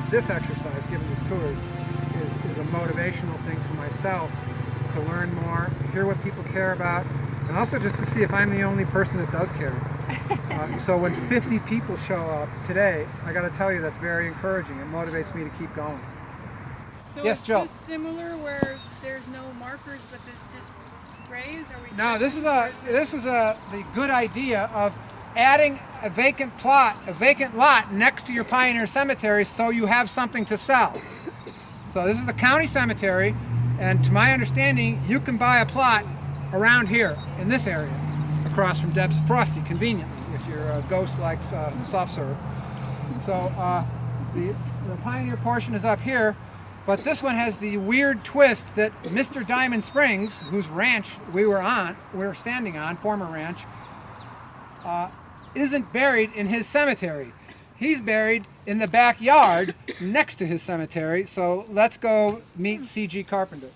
this exercise, giving these tours, is a motivational thing for myself to learn more, hear what people care about, and also just to see if I'm the only person that does care. So when 50 people show up today, I got to tell you, that's very encouraging. It motivates me to keep going. So Yes, is Jill. this similar where there's no markers, but this just grays? Are we No, this is separate? the good idea of adding a vacant lot next to your Pioneer Cemetery, so you have something to sell. So this is the county cemetery, and to my understanding, you can buy a plot around here in this area, across from Deb's Frosty, conveniently, if your ghost likes soft serve. So the Pioneer portion is up here, but this one has the weird twist that Mr. Diamond Springs, whose ranch we were standing on, former ranch, isn't buried in his cemetery. He's buried in the backyard next to his cemetery. So let's go meet C.G. Carpenter.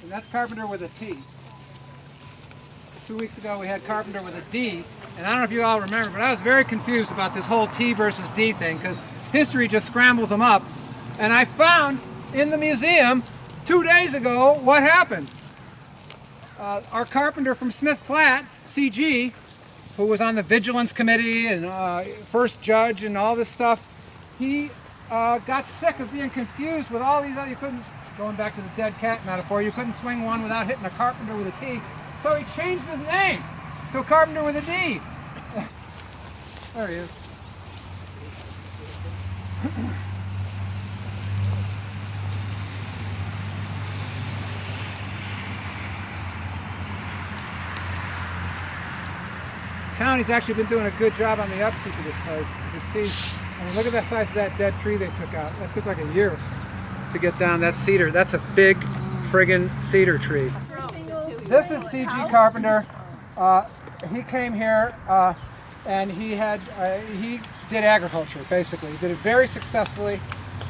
And that's Carpenter with a T. 2 weeks ago we had Carpenter with a D. And I don't know if you all remember, but I was very confused about this whole T versus D thing, because history just scrambles them up. And I found in the museum 2 days ago what happened. Our carpenter from Smith Flat, C.G., who was on the Vigilance Committee and first judge and all this stuff, he got sick of being confused with all these other, you couldn't, going back to the dead cat metaphor, you couldn't swing one without hitting a carpenter with a T, so he changed his name to a carpenter with a D. There he is. The county's actually been doing a good job on the upkeep of this place. You can see, I mean, look at the size of that dead tree they took out. That took like a year to get down. That cedar, that's a big friggin' cedar tree. This is C.G. Carpenter. He came here and he did agriculture, basically. He did it very successfully.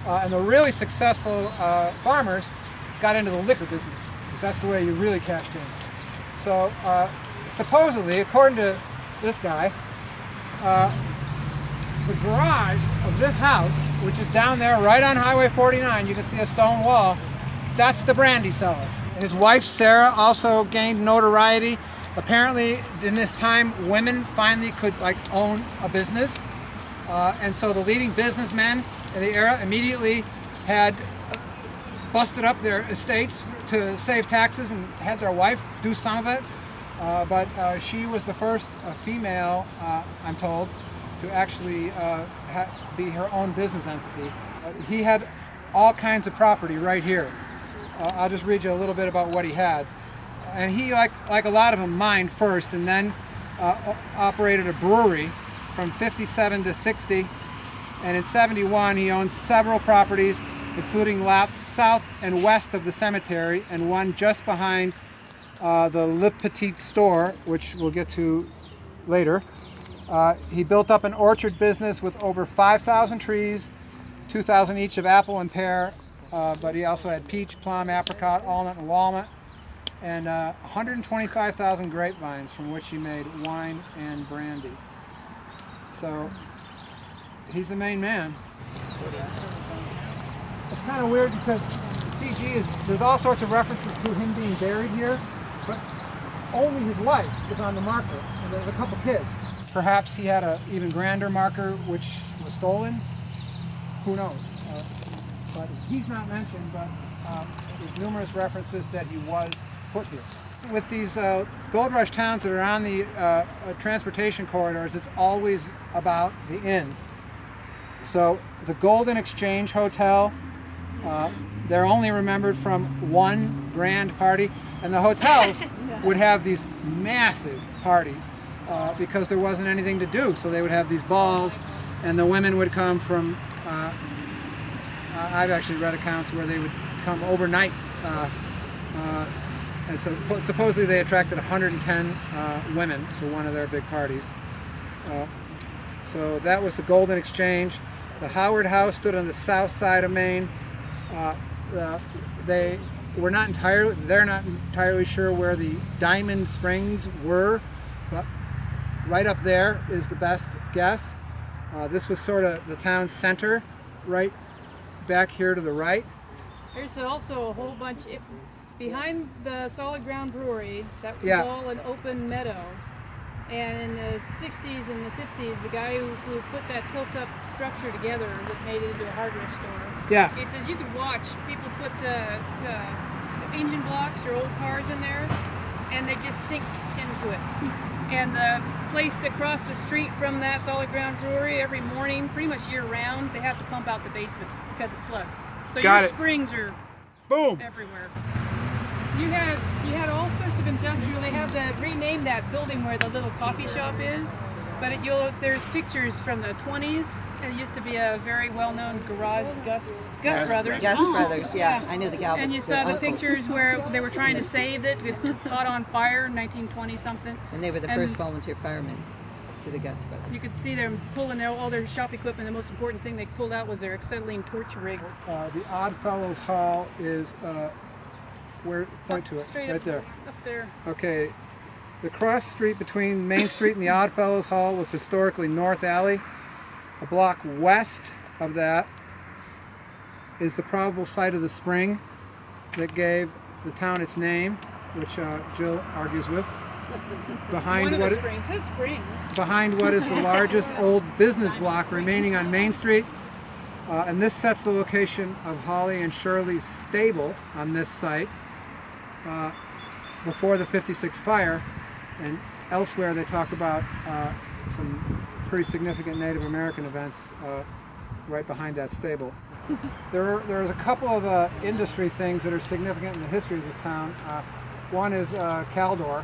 And the really successful farmers got into the liquor business, because that's the way you really cashed in. So supposedly, according to this guy, the garage of this house, which is down there right on Highway 49, you can see a stone wall, that's the brandy cellar. His wife Sarah also gained notoriety. Apparently in this time women finally could own a business, and so the leading businessmen in the era immediately had busted up their estates to save taxes and had their wife do some of it. But she was the first female, I'm told, to actually be her own business entity. He had all kinds of property right here. I'll just read you a little bit about what he had. And he, like a lot of them, mined first, and then operated a brewery from 57 to 60. And in 71, he owned several properties, including lots south and west of the cemetery, and one just behind the Le Petit store, which we'll get to later. He built up an orchard business with over 5,000 trees, 2,000 each of apple and pear, but he also had peach, plum, apricot, walnut, and walnut, and 125,000 grapevines, from which he made wine and brandy. So he's the main man. It's kind of weird because C.G. there's all sorts of references to him being buried here, but only his wife is on the marker, and there's a couple kids. Perhaps he had an even grander marker which was stolen. Who knows? But he's not mentioned, but there's numerous references that he was put here. With these gold rush towns that are on the transportation corridors, it's always about the inns. So the Golden Exchange Hotel, they're only remembered from one grand party, and the hotels would have these massive parties because there wasn't anything to do. So they would have these balls, and the women would come from, I've actually read accounts where they would come overnight, and so supposedly they attracted 110 women to one of their big parties. So that was the Golden Exchange. The Howard House stood on the south side of Maine. They're not entirely sure where the Diamond Springs were, but right up there is the best guess. This was sort of the town center right back here to the right. There's also a whole bunch behind the Solid Ground Brewery. That was Yeah. all an open meadow. And in the 60s and the 50s, the guy who put that tilt-up structure together that made it into a hardware store. Yeah. He says you could watch people put engine blocks or old cars in there, and they just sink into it. And the place across the street from that Solid Ground Brewery, every morning, pretty much year-round, they have to pump out the basement because it floods. So Got your it. springs are Boom. everywhere. You had all sorts of industrial. They have renamed that building where the little coffee shop is, but there's pictures from the 20s. It used to be a very well-known garage, Gus Brothers. Gus Brothers, yeah. I knew the Galvins. And you saw the uncles. pictures where they were trying to save it. It caught on fire in 1920 something. And they were the and first volunteer firemen to the Gus Brothers. You could see them pulling all their shop equipment. The most important thing they pulled out was their acetylene torch rig. The Oddfellows Hall is where? Point to it. Straight right up there. Up there. Okay. The cross street between Main Street and the Oddfellows Hall was historically North Alley. A block west of that is the probable site of the spring that gave the town its name, which Jill argues with. Behind One of what the springs. His springs. behind what is the largest old business block remaining on Main Street. And this sets the location of Holly and Shirley's stable on this site before the 56 fire. And elsewhere they talk about some pretty significant Native American events right behind that stable. There's a couple of industry things that are significant in the history of this town. One is Caldor,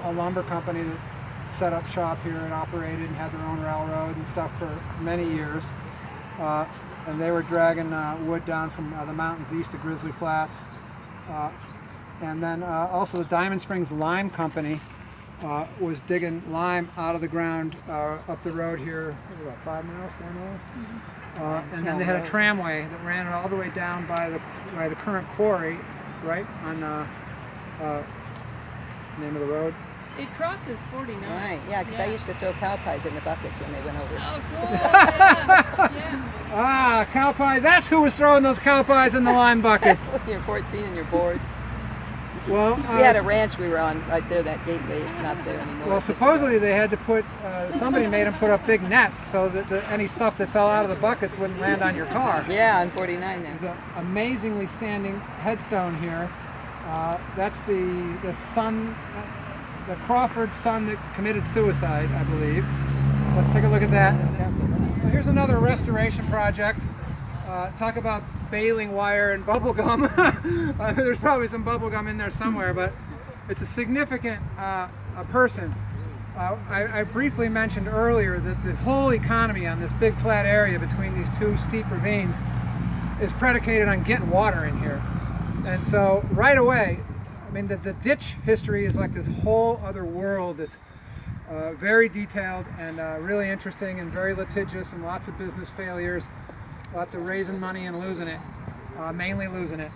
a lumber company that set up shop here and operated and had their own railroad and stuff for many years. And they were dragging wood down from the mountains east of Grizzly Flats. And then also the Diamond Springs Lime Company was digging lime out of the ground up the road here, about 5 miles, 4 miles. And then they had a tramway that ran it all the way down by the current quarry, right on name of the road. It crosses 49. Right, yeah, because I used to throw cow pies in the buckets when they went over. Oh, cool. Yeah. Ah, cow pies. That's who was throwing those cow pies in the lime buckets. You're 14 and you're bored. Well, We had a ranch we were on right there, that gateway. It's not there anymore. well, It's just supposedly they had to put, somebody made them put up big nets so that any stuff that fell out of the buckets wouldn't land on your car. yeah, on 49 There's there. an amazingly standing headstone here. That's the son, the Crawford son that committed suicide, I believe. Let's take a look at that. Well, here's another restoration project. Talk about baling wire and bubble gum. There's probably some bubble gum in there somewhere, but it's a significant a person. I briefly mentioned earlier that the whole economy on this big flat area between these two steep ravines is predicated on getting water in here. And so right away, I mean, the ditch history is like this whole other world that's very detailed and really interesting and very litigious, and lots of business failures, lots of raising money and losing it, mainly losing it.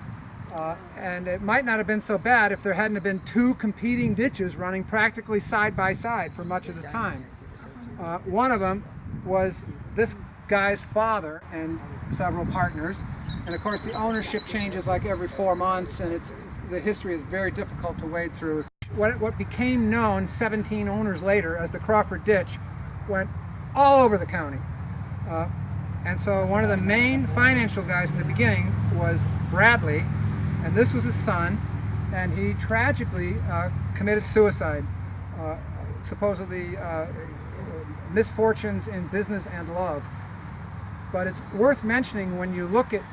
And it might not have been so bad if there hadn't have been two competing ditches running practically side by side for much of the time. One of them was this guy's father and several partners, and of course the ownership changes like every 4 months, and the history is very difficult to wade through. What became known 17 owners later as the Crawford Ditch went all over the county. And so one of the main financial guys in the beginning was Bradley, and this was his son, and he tragically committed suicide, supposedly misfortunes in business and love. But it's worth mentioning when you look at,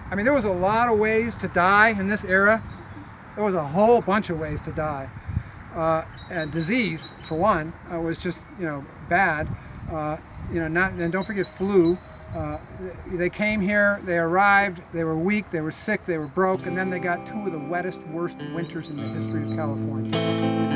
I mean, there was a lot of ways to die in this era. There was a whole bunch of ways to die. And disease, for one, was just, bad. And don't forget flu. They came here, they arrived, they were weak, they were sick, they were broke, and then they got two of the wettest, worst winters in the history of California.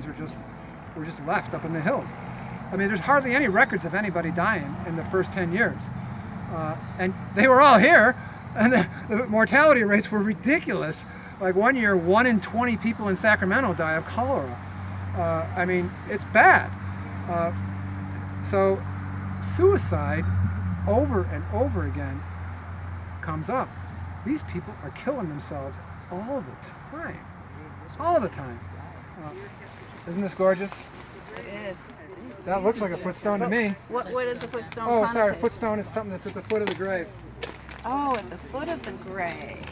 stones were just left up in the hills. I mean, there's hardly any records of anybody dying in the first 10 years. And they were all here, and the mortality rates were ridiculous. Like one year, 1 in 20 people in Sacramento die of cholera. I mean, it's bad. So suicide over and over again comes up. These people are killing themselves all the time. All the time. Isn't this gorgeous? It is. That looks like a footstone to me. What is a footstone? Oh, sorry, connotate? footstone is something that's at the foot of the grave. Oh, at the foot of the grave.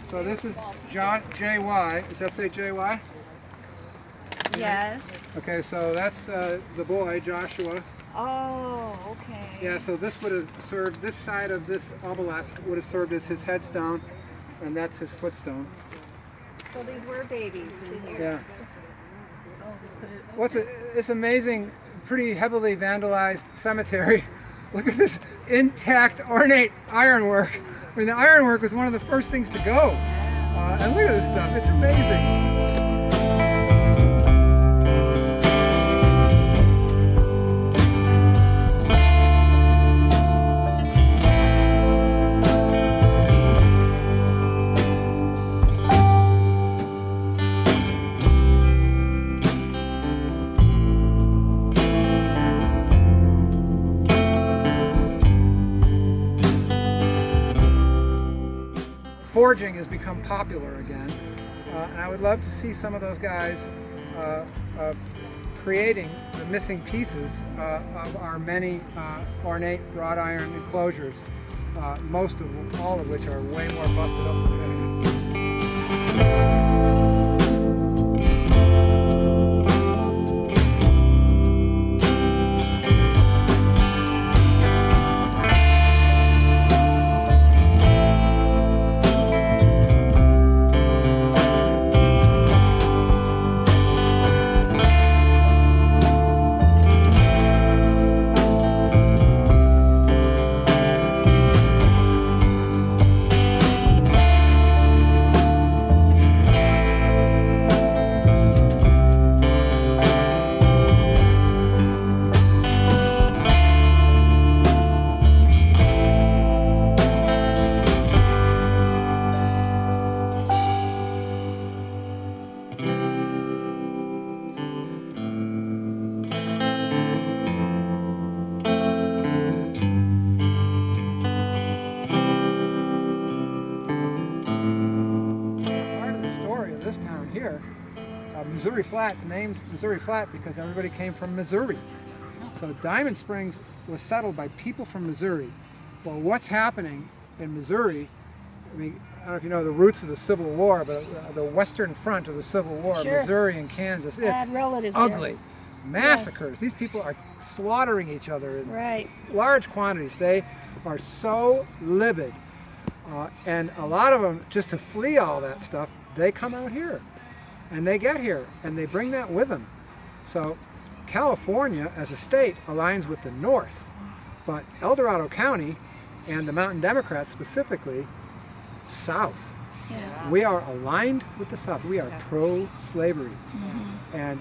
So this is John J.Y. Does that say J.Y.? Yes. Okay, so that's the boy, Joshua. Oh, okay. Yeah, so this would have served, this side of this obelisk would have served as his headstone, and that's his footstone. So these were babies in here. Yeah. It's amazing, pretty heavily vandalized cemetery. Look at this intact, ornate ironwork. I mean, the ironwork was one of the first things to go. And look at this stuff, it's amazing. Forging has become popular again, and I would love to see some of those guys creating the missing pieces of our many ornate wrought iron enclosures, all of which are way more busted up than this. This town here, Missouri Flat's named Missouri Flat because everybody came from Missouri. So Diamond Springs was settled by people from Missouri. Well, what's happening in Missouri, I mean, I don't know if you know the roots of the Civil War, but the western front of the Civil War, Sure. Missouri and Kansas, it's relatives ugly. there. Massacres. Yes. These people are slaughtering each other in Right. large quantities. They are so livid. And a lot of them, just to flee all that stuff, they come out here. And they get here, and they bring that with them. So California, as a state, aligns with the North. But El Dorado County, and the Mountain Democrats specifically, South. Yeah. We are aligned with the South. We are pro-slavery. And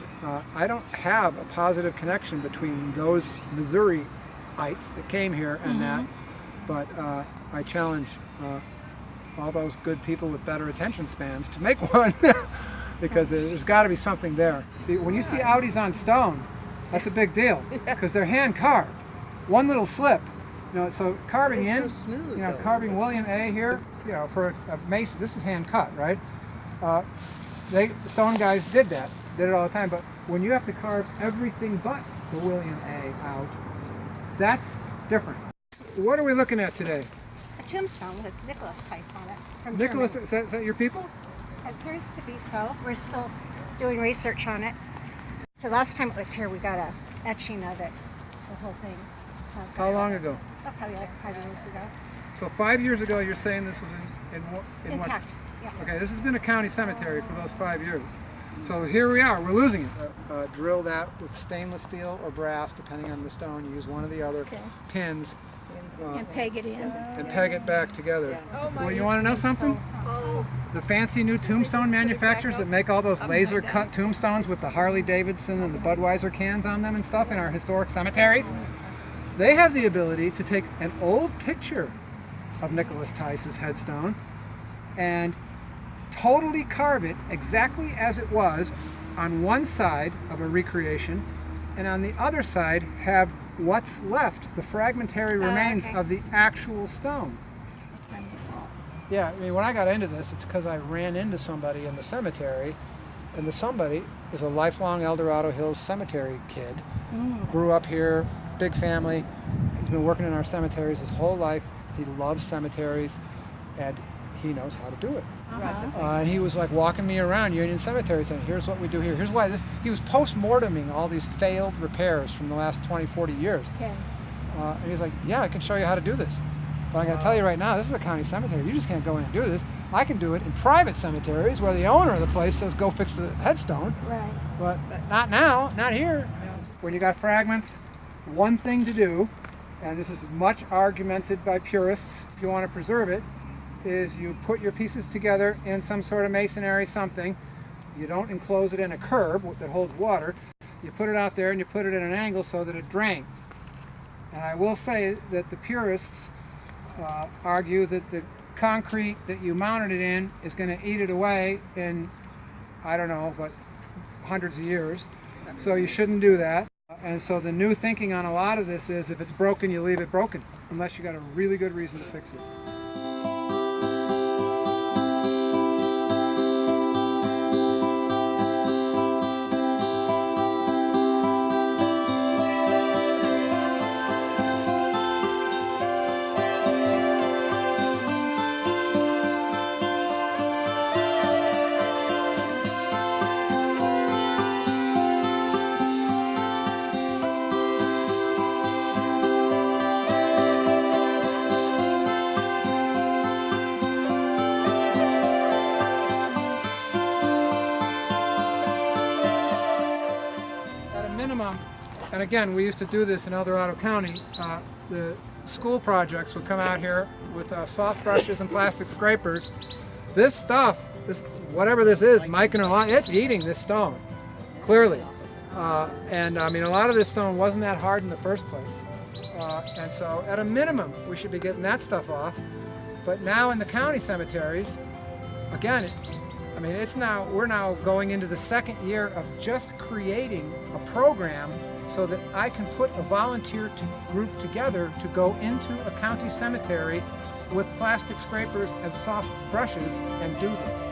I don't have a positive connection between those Missouriites that came here and that, but I challenge all those good people with better attention spans to make one, because there's got to be something there. See, when you see Audis on stone, that's a big deal, because they're hand carved. One little slip, you know. So carving in, so smooth, you know, though. carving William A. here, you know, for a mason. This is hand cut, right? The stone guys did it all the time. But when you have to carve everything but the William A. out, that's different. What are we looking at today? A tombstone with Nicholas Tice on it from Nicholas, Germany. is that your people? It appears to be so. We're still doing research on it. So last time it was here, we got a etching of it, the whole thing. So How long ago? probably like 5 years ago. So 5 years ago, you're saying this was in what? Intact. Yeah. Okay, this has been a county cemetery for those 5 years. So here we are, we're losing it. Drill that with stainless steel or brass, depending on the stone. You use one or the other. Okay. Pins. And peg it in. And peg it back together. Oh my Well, you want to know something? The fancy new tombstone manufacturers that make all those laser cut tombstones with the Harley Davidson and the Budweiser cans on them and stuff in our historic cemeteries, they have the ability to take an old picture of Nicholas Tice's headstone and totally carve it exactly as it was on one side of a recreation, and on the other side have what's left, the fragmentary remains of the actual stone. Yeah, I mean, when I got into this, it's because I ran into somebody in the cemetery, and the somebody is a lifelong El Dorado Hills Cemetery kid. Grew up here, big family. He's been working in our cemeteries his whole life. He loves cemeteries, and he knows how to do it. And he was like walking me around Union Cemetery saying, here's what we do here, here's why this. He was post-morteming all these failed repairs from the last 20, 40 years. Okay. And he's like, yeah, I can show you how to do this. But I'm going to tell you right now, this is a county cemetery. You just can't go in and do this. I can do it in private cemeteries where the owner of the place says, go fix the headstone. Right. But not now, not here. When you got fragments, one thing to do, and this is much argumented by purists if you want to preserve it, is you put your pieces together in some sort of masonry something. You don't enclose it in a curb that holds water. You put it out there and you put it at an angle so that it drains. And I will say that the purists argue that the concrete that you mounted it in is going to eat it away in, I don't know, but hundreds of years. So you shouldn't do that. And so the new thinking on a lot of this is if it's broken, you leave it broken, unless you got a really good reason to fix it. And again, we used to do this in El Dorado County. The school projects would come out here with soft brushes and plastic scrapers. This stuff, whatever this is, mica or lime, it's eating this stone, clearly. And I mean, a lot of this stone wasn't that hard in the first place. And so at a minimum, we should be getting that stuff off. But now in the county cemeteries, again, we're now going into the second year of just creating a program so that I can put a volunteer group together to go into a county cemetery with plastic scrapers and soft brushes and do this.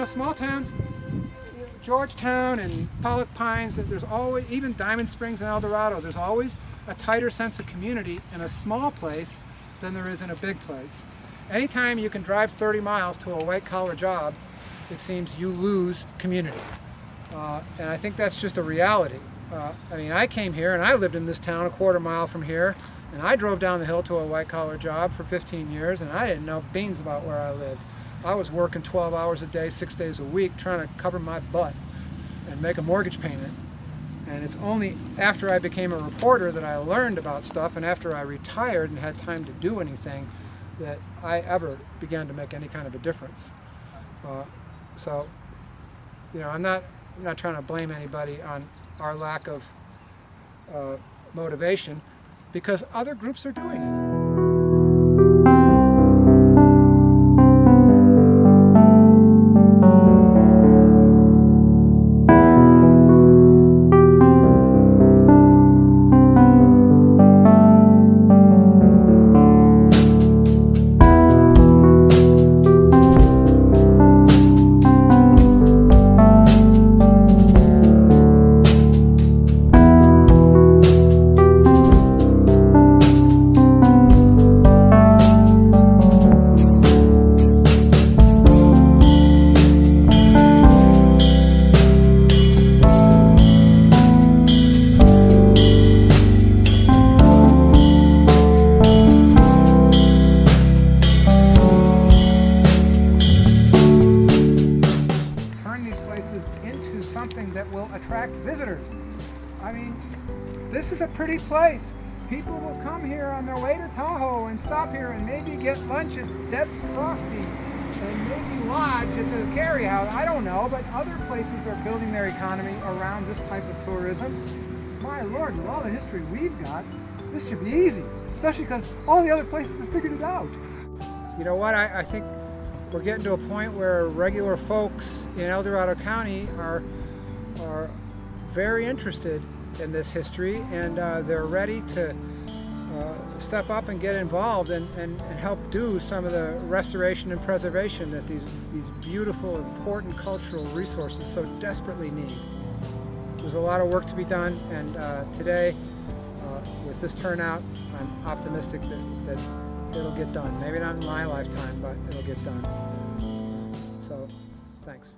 Small towns, Georgetown and Pollock Pines, there's always, even Diamond Springs and El Dorado, there's always a tighter sense of community in a small place than there is in a big place. Anytime you can drive 30 miles to a white-collar job, it seems you lose community. And I think that's just a reality. I mean, I came here and I lived in this town a quarter mile from here, and I drove down the hill to a white-collar job for 15 years, and I didn't know beans about where I lived. I was working 12 hours a day, 6 days a week, trying to cover my butt and make a mortgage payment. And it's only after I became a reporter that I learned about stuff, and after I retired and had time to do anything, that I ever began to make any kind of a difference. So, you know, I'm not trying to blame anybody on our lack of motivation, because other groups are doing it. Into something that will attract visitors. I mean, this is a pretty place. People will come here on their way to Tahoe and stop here and maybe get lunch at Deb's Frosty and maybe lodge at the Carry House. I don't know, but other places are building their economy around this type of tourism. My Lord, with all the history we've got, this should be easy, especially because all the other places have figured it out. You know what, I think we're getting to a point where regular folks in El Dorado County are very interested in this history, and they're ready to step up and get involved and help do some of the restoration and preservation that these beautiful, important cultural resources so desperately need. There's a lot of work to be done, and today, with this turnout, I'm optimistic that it'll get done. Maybe not in my lifetime, but it'll get done. So, thanks.